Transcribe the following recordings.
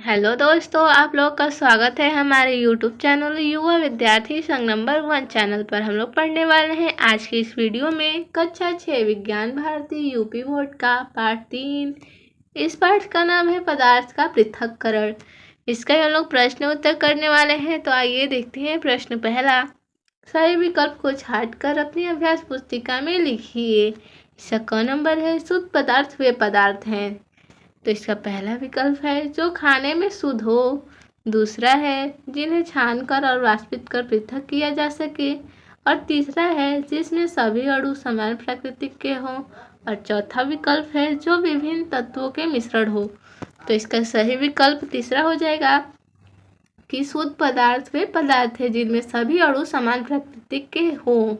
Hello दोस्तों, आप लोग का स्वागत है हमारे यूट्यूब चैनल युवा विद्यार्थी संघ नंबर 1 चैनल पर। हम लोग पढ़ने वाले हैं आज की इस वीडियो में कक्षा 6 विज्ञान भारती यूपी बोर्ड का पाठ 3। इस पाठ का नाम है पदार्थ का पृथक्करण। इसका हम लोग प्रश्न उत्तर करने वाले हैं। तो आइए देखते हैं प्रश्न पहला। सही विकल्प को छांटकर अपनी अभ्यास पुस्तिका में लिखिए। इसका क नंबर है शुद्ध पदार्थ वे पदार्थ हैं। तो इसका पहला विकल्प है जो खाने में शुद्ध हो। दूसरा है जिन्हें छानकर और वाष्पित कर पृथक किया जा सके। और तीसरा है जिसमें सभी अणु समान प्रकृति के हों। और चौथा विकल्प है जो विभिन्न तत्वों के मिश्रण हो। तो इसका सही विकल्प तीसरा हो जाएगा कि शुद्ध पदार्थ वे पदार्थ है जिनमें सभी अणु समान प्रकृति के हों,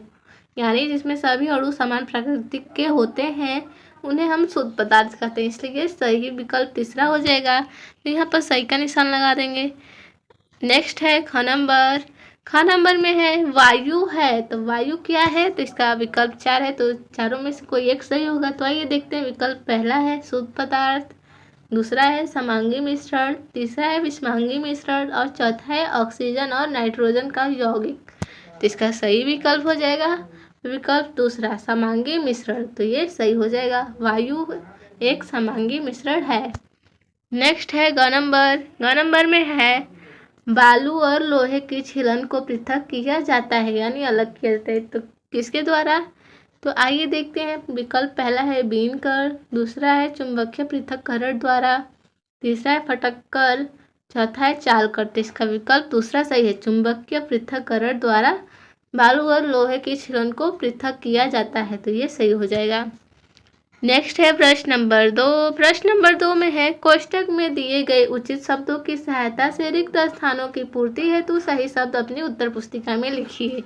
यानी जिसमें सभी अणु समान प्रकृति के होते हैं उन्हें हम शुद्ध पदार्थ कहते हैं। इसलिए सही विकल्प तीसरा हो जाएगा। तो यहाँ पर सही का निशान लगा देंगे। नेक्स्ट है ख नंबर। ख नंबर में है वायु है। तो वायु क्या है? तो इसका विकल्प 4 है। तो चारों में से कोई एक सही होगा। तो आइए देखते हैं। विकल्प पहला है शुद्ध पदार्थ, दूसरा है समांगी मिश्रण, तीसरा है विषमांगी मिश्रण और चौथा है ऑक्सीजन और नाइट्रोजन का यौगिक। तो इसका सही विकल्प हो जाएगा विकल्प दूसरा समांगी मिश्रण। तो ये सही हो जाएगा। वायु एक समांगी मिश्रण है। नेक्स्ट है ग नंबर। ग नंबर में है बालू और लोहे की छीलन को पृथक किया जाता है, यानी अलग किया जाता है। तो किसके द्वारा? तो आइए देखते हैं। विकल्प पहला है बीन कर, दूसरा है चुंबकीय पृथक्करण द्वारा, तीसरा है फटक कर, चौथा है चाल कर। तो इसका विकल्प दूसरा सही है। चुंबकीय पृथक्करण द्वारा बालू और लोहे की छीलन को पृथक किया जाता है। तो ये सही हो जाएगा। नेक्स्ट है प्रश्न नंबर 2। प्रश्न नंबर 2 में है कोष्टक में दिए गए उचित शब्दों की सहायता से रिक्त स्थानों की पूर्ति हेतु सही शब्द अपनी उत्तर पुस्तिका में लिखिए।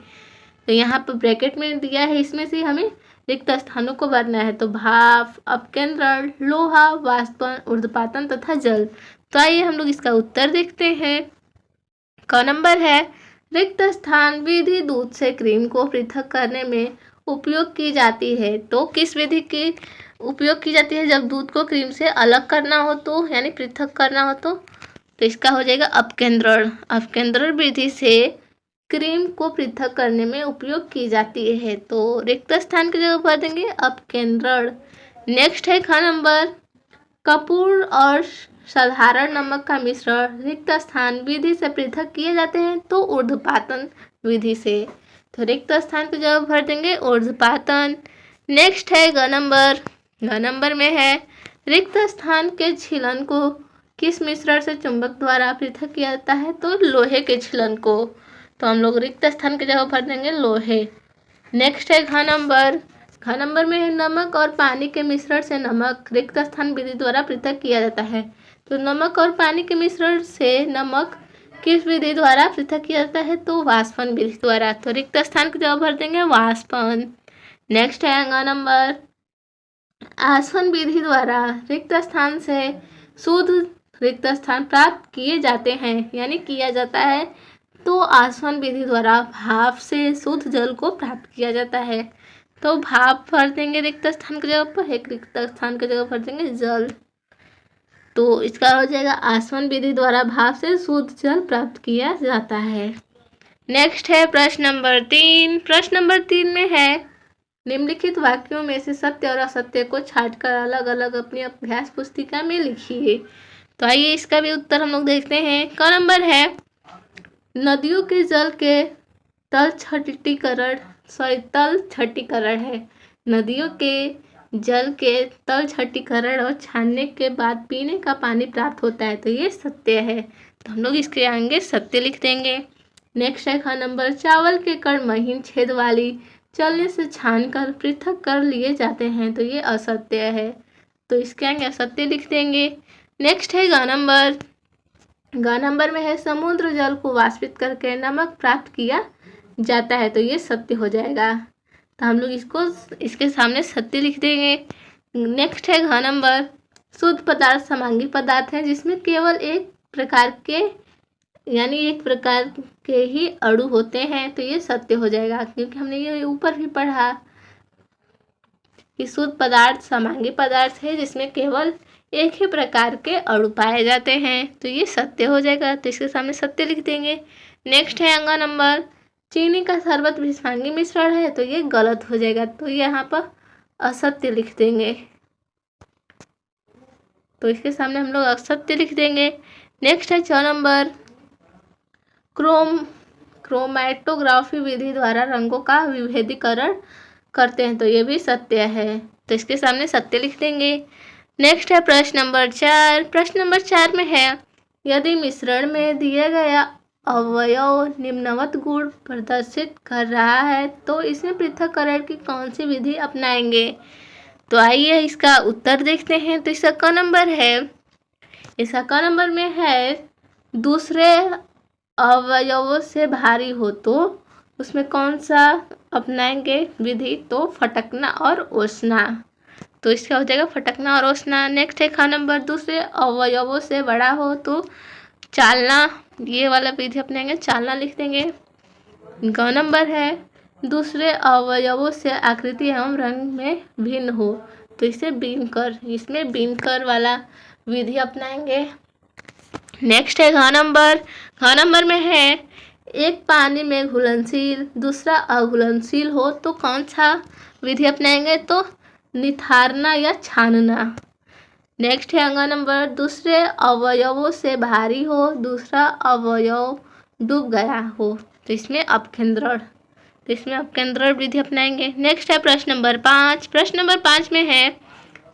तो यहाँ पर ब्रैकेट में दिया है, इसमें से हमें रिक्त स्थानों को भरना है। तो भाप, अपकेंद्रण, लोहा, वाष्पन, ऊर्ध्वपातन तथा जल। तो आइए हम लोग इसका उत्तर देखते हैं। क नंबर है रिक्त स्थान विधि दूध से क्रीम को पृथक करने में उपयोग की जाती है। तो किस विधि की उपयोग की जाती है? जब दूध को क्रीम से अलग करना हो तो, यानी पृथक करना हो तो इसका हो जाएगा अपकेंद्रण। अपकेंद्रण विधि से क्रीम को पृथक करने में उपयोग की जाती है। तो रिक्त स्थान की जगह भर देंगे अपकेंद्रण। नेक्स्ट है ख नंबर। कपूर और साधारण नमक का मिश्रण रिक्त स्थान विधि से पृथक किए जाते हैं। तो ऊर्ध्वपातन विधि से। तो रिक्त स्थान की जगह भर देंगे ऊर्ध्वपातन। नेक्स्ट है ग नंबर। ग नंबर में है रिक्त स्थान के छीलन को किस मिश्रण से चुंबक द्वारा पृथक किया जाता है? तो लोहे के छीलन को। तो हम लोग रिक्त स्थान की जगह भर देंगे लोहे। नेक्स्ट है घ नंबर। घ नंबर में है नमक और पानी के मिश्रण से नमक रिक्त स्थान विधि द्वारा पृथक किया जाता है। तो नमक और पानी के मिश्रण से नमक किस विधि द्वारा पृथक किया जाता है? तो वाष्पन विधि द्वारा। तो रिक्त स्थान की जगह भर देंगे वाष्पन। नेक्स्ट है ग नंबर। आसवन विधि द्वारा रिक्त स्थान से शुद्ध रिक्त स्थान प्राप्त किए जाते हैं, यानी किया जाता है। तो आसवन विधि द्वारा भाप से शुद्ध जल को प्राप्त किया जाता है। तो भाप भर देंगे रिक्त स्थान की जगह पर, एक रिक्त स्थान की जगह भर देंगे जल। तो इसका हो जाएगा आसवन विधि द्वारा भाप से शुद्ध जल प्राप्त किया जाता है। नेक्स्ट है प्रश्न नंबर 3। प्रश्न नंबर 3 में है निम्नलिखित वाक्यों में से सत्य और असत्य को छांटकर अलग अलग अपनी अभ्यास पुस्तिका में लिखिए। तो आइए इसका भी उत्तर हम लोग देखते हैं। क नंबर है नदियों के जल के तल छठीकरण है। नदियों के जल के तल छठीकरण और छानने के बाद पीने का पानी प्राप्त होता है। तो ये सत्य है। तो हम लोग इसके आगे सत्य लिख देंगे। नेक्स्ट है ख नंबर। चावल के कण महीन छेद वाली चलने से छानकर पृथक कर लिए जाते हैं। तो ये असत्य है। तो इसके आगे असत्य लिख देंगे। नेक्स्ट है ग नंबर। ग नंबर में है समुद्र जल को वाष्पित करके नमक प्राप्त किया जाता है। तो ये सत्य हो जाएगा। तो हम लोग इसको इसके सामने सत्य लिख देंगे। नेक्स्ट है घ नंबर। शुद्ध पदार्थ समांगी पदार्थ है जिसमें केवल एक प्रकार के, यानी एक प्रकार के ही अणु होते हैं। तो ये सत्य हो जाएगा, क्योंकि हमने ये ऊपर भी पढ़ा कि शुद्ध पदार्थ समांगी पदार्थ है जिसमें केवल एक ही प्रकार के अणु पाए जाते हैं, तो ये सत्य हो जाएगा। तो इसके सामने सत्य लिख देंगे। नेक्स्ट है अंगा नंबर, चीनी का शरबत विषांगी मिश्रण है, तो ये गलत हो जाएगा, तो यहाँ पर असत्य लिख देंगे। तो इसके सामने हम लोग असत्य लिख देंगे। नेक्स्ट है 6 नंबर, क्रोमैटोग्राफी विधि द्वारा रंगों का विभेदीकरण करते हैं, तो ये भी सत्य है, तो इसके सामने सत्य लिख देंगे। नेक्स्ट है प्रश्न नंबर 4। प्रश्न नंबर 4 में है, यदि मिश्रण में दिया गया अवयव निम्नवत गुण प्रदर्शित कर रहा है तो इसमें पृथक्करण की कौन सी विधि अपनाएंगे। तो आइए इसका उत्तर देखते हैं। तो इसका क नंबर है, इसका क नंबर में है, दूसरे अवयवों से भारी हो तो उसमें कौन सा अपनाएंगे विधि, तो फटकना और ओसना। तो इसका हो जाएगा फटकना और ओसना। नेक्स्ट है ख नंबर, दूसरे अवयवों से बड़ा हो तो चालना, ये वाला विधि अपनाएंगे, चालना लिख देंगे। ग नंबर है, दूसरे अवयवों से आकृति एवं रंग में भिन्न हो तो इसे बीनकर, इसमें बीनकर वाला विधि अपनाएंगे। नेक्स्ट है घ नंबर, घ नंबर में है, एक पानी में घुलनशील दूसरा अघुलनशील हो तो कौन सा विधि अपनाएंगे, तो निथारना या छानना। नेक्स्ट है अंगा नंबर, दूसरे अवयवों से भारी हो दूसरा अवयव डूब गया हो तो इसमें अपकेंद्रण, तो इसमें अपकेंद्रण विधि अपनाएंगे। नेक्स्ट है प्रश्न नंबर 5। प्रश्न नंबर 5 में है,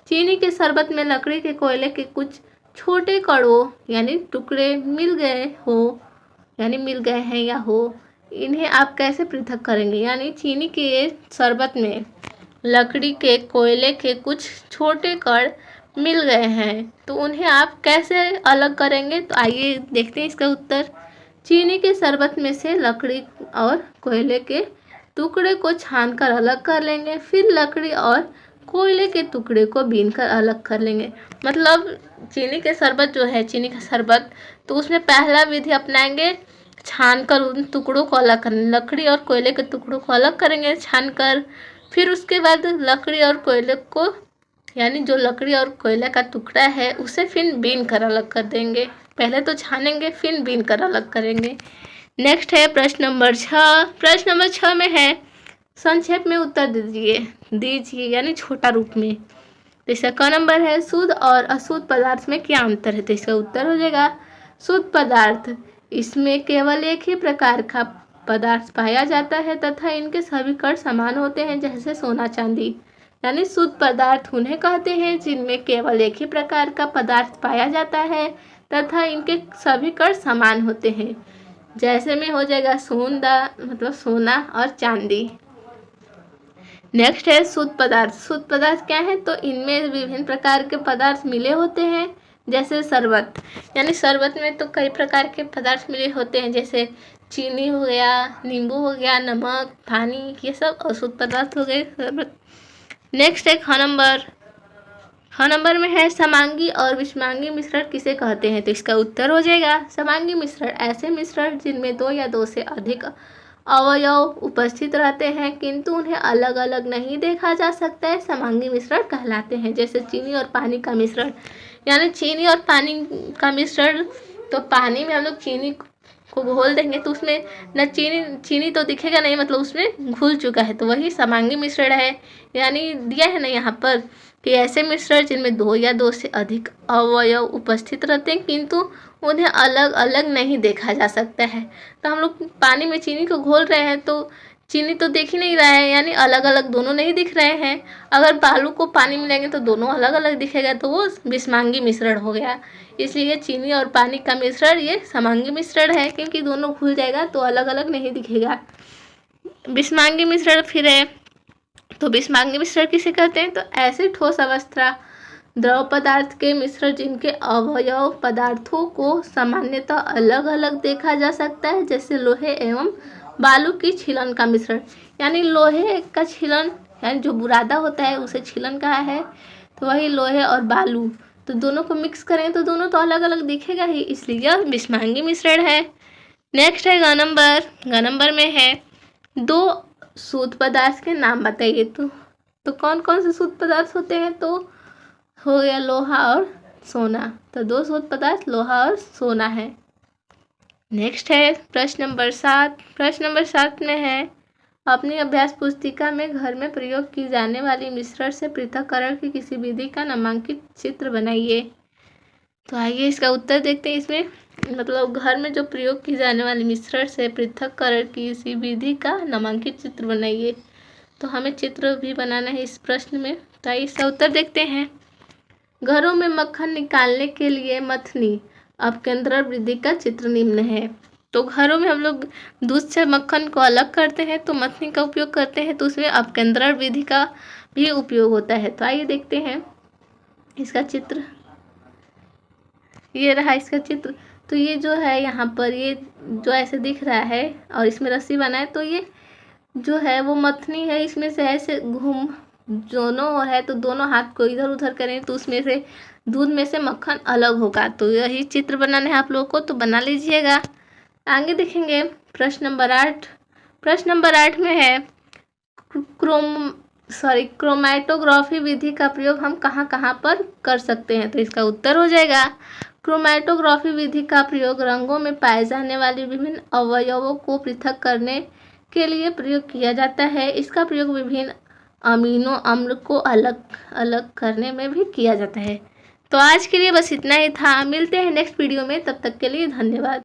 चीनी के शरबत में लकड़ी के कोयले के कुछ छोटे कणों यानी टुकड़े मिल गए हो, यानी मिल गए हैं या हो, इन्हें आप कैसे पृथक करेंगे। यानी चीनी के शरबत में लकड़ी के कोयले के कुछ छोटे कण मिल गए हैं तो उन्हें आप कैसे अलग करेंगे। तो आइए देखते हैं इसका उत्तर। चीनी के शरबत में से लकड़ी और कोयले के टुकड़े को छानकर अलग कर लेंगे, फिर लकड़ी और कोयले के टुकड़े को बीनकर अलग कर लेंगे। मतलब चीनी के शरबत जो है, चीनी का शरबत, तो उसमें पहला विधि अपनाएंगे छानकर उन टुकड़ों को अलग करने, लकड़ी और कोयले के टुकड़ों को अलग करेंगे छानकर, फिर उसके बाद लकड़ी और कोयले को, यानी जो लकड़ी और कोयले का टुकड़ा है उसे फिर बीन कर अलग कर देंगे। पहले तो छानेंगे फिर बीन कर अलग करेंगे। नेक्स्ट है प्रश्न नंबर 6। प्रश्न नंबर 6 में है, संक्षेप में उत्तर दीजिए यानी छोटा रूप में। तो इसका क नंबर है, शुद्ध और अशुद्ध पदार्थ में क्या अंतर है। तो इसका उत्तर हो जाएगा शुद्ध पदार्थ, इसमें केवल एक ही प्रकार का पदार्थ पाया जाता है तथा इनके सभी कण समान होते हैं, जैसे सोना चांदी। यानी शुद्ध पदार्थ उन्हें कहते हैं जिनमें केवल एक ही प्रकार का पदार्थ पाया जाता है तथा इनके सभी कण समान होते हैं, जैसे में हो जाएगा मतलब सोना और चांदी। नेक्स्ट है शुद्ध पदार्थ। शुद्ध पदार्थ क्या है, तो इनमें विभिन्न प्रकार के पदार्थ मिले होते हैं, जैसे शरबत, यानी शरबत में तो कई प्रकार के पदार्थ मिले होते हैं, जैसे चीनी हो गया, नींबू हो गया, नमक, पानी, ये सब अशुद्ध पदार्थ हो गए शरबत। नेक्स्ट है ख नंबर। ख नंबर में है, समांगी और विषमांगी मिश्रण किसे कहते हैं। तो इसका उत्तर हो जाएगा समांगी मिश्रण ऐसे मिश्रण जिनमें दो या दो से अधिक अवयव उपस्थित रहते हैं किंतु उन्हें अलग अलग नहीं देखा जा सकता है, समांगी मिश्रण कहलाते हैं। जैसे चीनी और पानी का मिश्रण, यानी चीनी और पानी का मिश्रण, तो पानी में हम लोग चीनी को घोल देंगे तो उसमें न चीनी तो दिखेगा नहीं, मतलब उसमें घुल चुका है, तो वही समांगी मिश्रण है। यानी दिया है ना यहाँ पर कि ऐसे मिश्रण जिनमें दो या दो से अधिक अवयव उपस्थित रहते हैं किंतु उन्हें अलग अलग नहीं देखा जा सकता है। तो हम लोग पानी में चीनी को घोल रहे हैं तो चीनी तो दिख ही नहीं रहा है, यानी अलग अलग दोनों नहीं दिख रहे हैं। अगर बालू को पानी में लेंगे तो दोनों अलग अलग दिखेगा, तो वो विषमांगी मिश्रण हो गया। इसलिए चीनी और पानी का मिश्रण ये समांगी मिश्रण है, क्योंकि दोनों घुल जाएगा तो अलग अलग नहीं दिखेगा। विषमांगी मिश्रण फिर है, तो विषमांगी मिश्रण किसे कहते हैं, तो ऐसे ठोस अवस्था द्रव पदार्थ के मिश्रण जिनके अवयव पदार्थों को सामान्यतः अलग अलग देखा जा सकता है, जैसे लोहे एवं बालू की छीलन का मिश्रण। यानी लोहे का छीलन, यानी जो बुरादा होता है उसे छीलन कहा है, तो वही लोहे और बालू, तो दोनों को मिक्स करें तो दोनों तो अलग अलग दिखेगा ही, इसलिए यह विषमांगी मिश्रण है। नेक्स्ट है ग नंबर। ग नंबर में है, दो शुद्ध पदार्थ के नाम बताइए। तो कौन कौन से शुद्ध पदार्थ होते हैं, तो हो गया लोहा और सोना। तो दो शोध पदार्थ लोहा और सोना है। नेक्स्ट है प्रश्न नंबर 7। प्रश्न नंबर 7 में है, अपनी अभ्यास पुस्तिका में घर में प्रयोग की जाने वाली मिश्रण से पृथक्करण की किसी विधि का नामांकित चित्र बनाइए। तो आइए इसका उत्तर देखते हैं। इसमें मतलब घर में जो प्रयोग की जाने वाली मिश्रण से पृथक्करण की किसी विधि का नामांकित चित्र बनाइए। तो हमें चित्र भी बनाना है इस प्रश्न में। तो आइए इसका उत्तर देखते हैं। घरों में मक्खन निकालने के लिए मथनी अपकेंद्रण विधि का चित्र निम्न है। तो घरों में हम लोग दूध से मक्खन को अलग करते हैं तो मथनी का उपयोग करते हैं, तो उसमें अपकेंद्रण विधि का भी उपयोग होता है। तो आइए देखते हैं इसका चित्र। ये रहा इसका चित्र। तो ये जो है यहाँ पर ये जो ऐसे दिख रहा है और इसमें रस्सी बना है, तो ये जो है वो मथनी है। इसमें से ऐसे घूम दोनों है, तो दोनों हाथ को इधर उधर करें तो उसमें से दूध में से मक्खन अलग होगा। तो यही चित्र बनाना है आप लोगों को, तो बना लीजिएगा। आगे देखेंगे प्रश्न नंबर 8। प्रश्न नंबर 8 में है, क्रोमैटोग्राफी विधि का प्रयोग हम कहाँ कहाँ पर कर सकते हैं। तो इसका उत्तर हो जाएगा, क्रोमैटोग्राफी विधि का प्रयोग रंगों में पाए जाने वाले विभिन्न अवयवों को पृथक करने के लिए प्रयोग किया जाता है। इसका प्रयोग विभिन्न अमीनो अम्ल को अलग अलग करने में भी किया जाता है। तो आज के लिए बस इतना ही था। मिलते हैं नेक्स्ट वीडियो में, तब तक के लिए धन्यवाद।